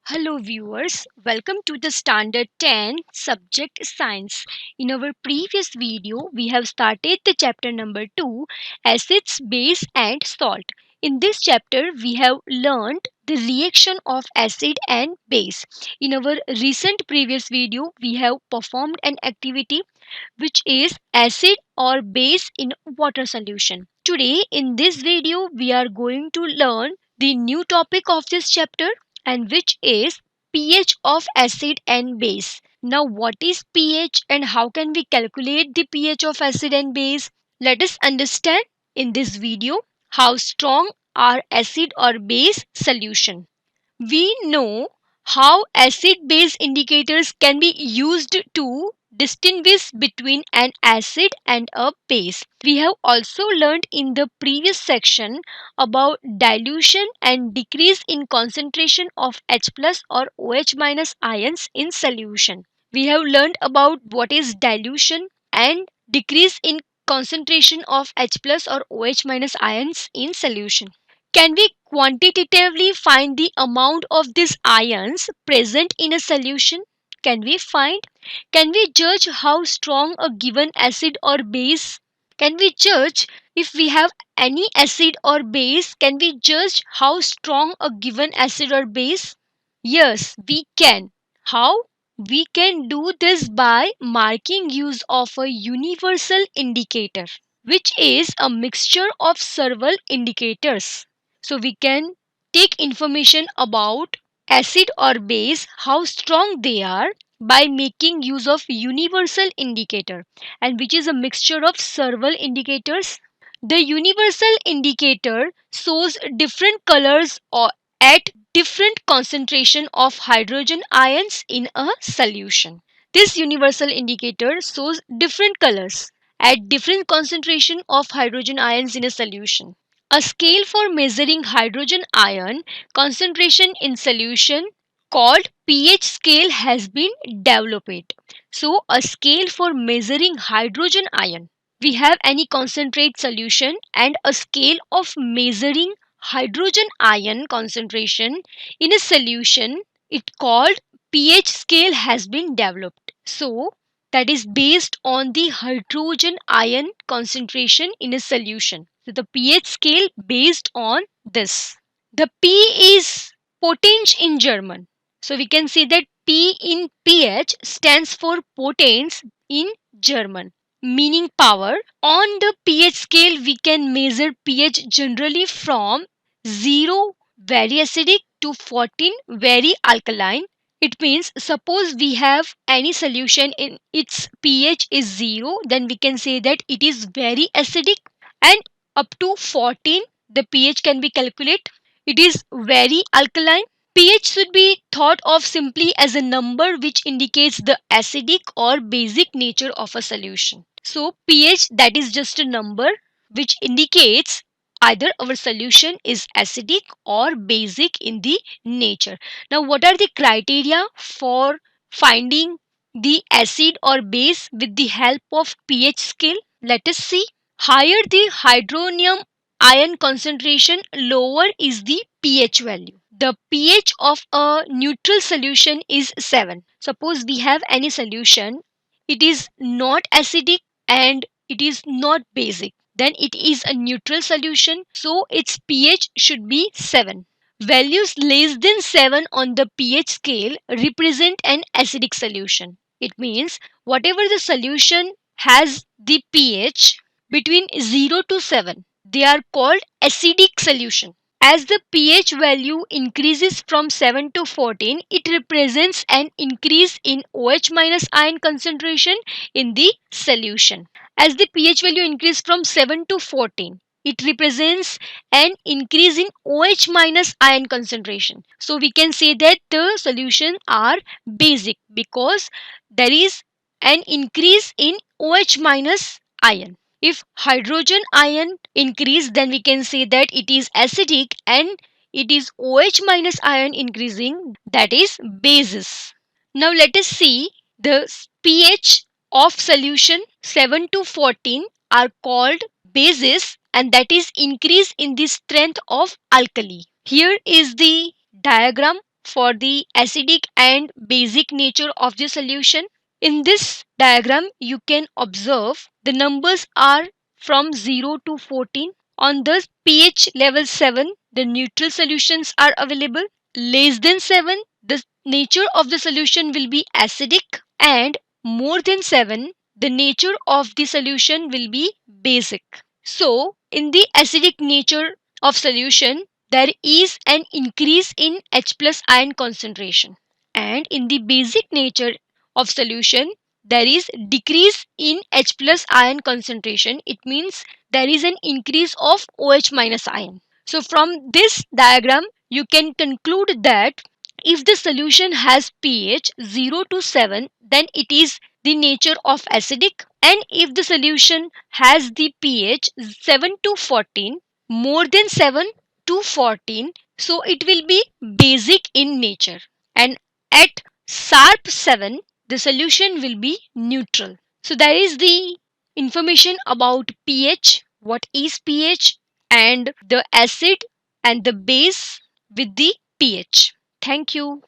Hello viewers, welcome to the Standard 10 subject Science. In our previous video, we have started the chapter number 2, Acids, Base and Salt. In this chapter, we have learned the reaction of acid and base. In our recent previous video, we have performed an activity which is acid or base in water solution. Today in this video we are going to learn the new topic of this chapter and which is pH of acid and base. Now what is pH and how can we calculate the pH of acid and base? Let us understand in this video how strong are acid or base solution. We know how acid base indicators can be used to distinguish between an acid and a base. We have also learned in the previous section about dilution and decrease in concentration of H plus or OH minus ions in solution. We have learned about what is dilution and decrease in concentration of H plus or OH minus ions in solution. Can we quantitatively find the amount of these ions present in a solution? Can we find? Can we judge how strong a given acid or base? Can we judge if we have any acid or base? Can we judge how strong a given acid or base? Yes, we can. How? We can do this by marking use of a universal indicator, which is a mixture of several indicators. So we can take information about acid or base, how strong they are by making use of universal indicator, and which is a mixture of several indicators. The universal indicator shows different colors or at different concentration of hydrogen ions in a solution. This universal indicator shows different colors at different concentration of hydrogen ions in a solution. A scale for measuring hydrogen ion concentration in solution called pH scale has been developed. So, a scale for measuring hydrogen ion. We have any concentrate solution and a scale of measuring hydrogen ion concentration in a solution. It called pH scale has been developed. So, that is based on the hydrogen ion concentration in a solution. So the pH scale based on this. The P is potence in German. So we can say that P in pH stands for potence in German, meaning power. On the pH scale, we can measure pH generally from 0 very acidic to 14 very alkaline. It means suppose we have any solution in its pH is 0, then we can say that it is very acidic, and up to 14 the pH can be calculated. It is very alkaline. pH should be thought of simply as a number which indicates the acidic or basic nature of a solution. So pH, that is just a number which indicates either our solution is acidic or basic in the nature. Now what are the criteria for finding the acid or base with the help of pH scale? Let us see. Higher the hydronium ion concentration, lower is the pH value. The pH of a neutral solution is 7. Suppose we have any solution, it is not acidic and it is not basic, then it is a neutral solution, so its pH should be 7. Values less than 7 on the pH scale represent an acidic solution. It means whatever the solution has the pH between 0 to 7, they are called acidic solution. As the pH value increases from 7 to 14, it represents an increase in OH minus ion concentration in the solution. As the pH value increases from 7 to 14, it represents an increase in OH minus ion concentration. So we can say that the solutions are basic because there is an increase in OH minus ion. If hydrogen ion increase, then we can say that it is acidic, and it is OH minus ion increasing, that is bases. Now let us see the pH of solution 7 to 14 are called bases, and that is increase in the strength of alkali. Here is the diagram for the acidic and basic nature of the solution. In this diagram, you can observe the numbers are from 0 to 14. On the pH level 7, the neutral solutions are available. Less than 7, the nature of the solution will be acidic, and more than 7, the nature of the solution will be basic. So, in the acidic nature of solution, there is an increase in H plus ion concentration, and in the basic nature of solution, there is decrease in H plus ion concentration. It means there is an increase of OH minus ion. So from this diagram, you can conclude that if the solution has pH 0 to 7, then it is the nature of acidic, and if the solution has the pH 7 to 14, more than 7 to 14, so it will be basic in nature, and at sharp 7, the solution will be neutral. So there is the information about pH, what is pH, and the acid and the base with the pH. Thank you.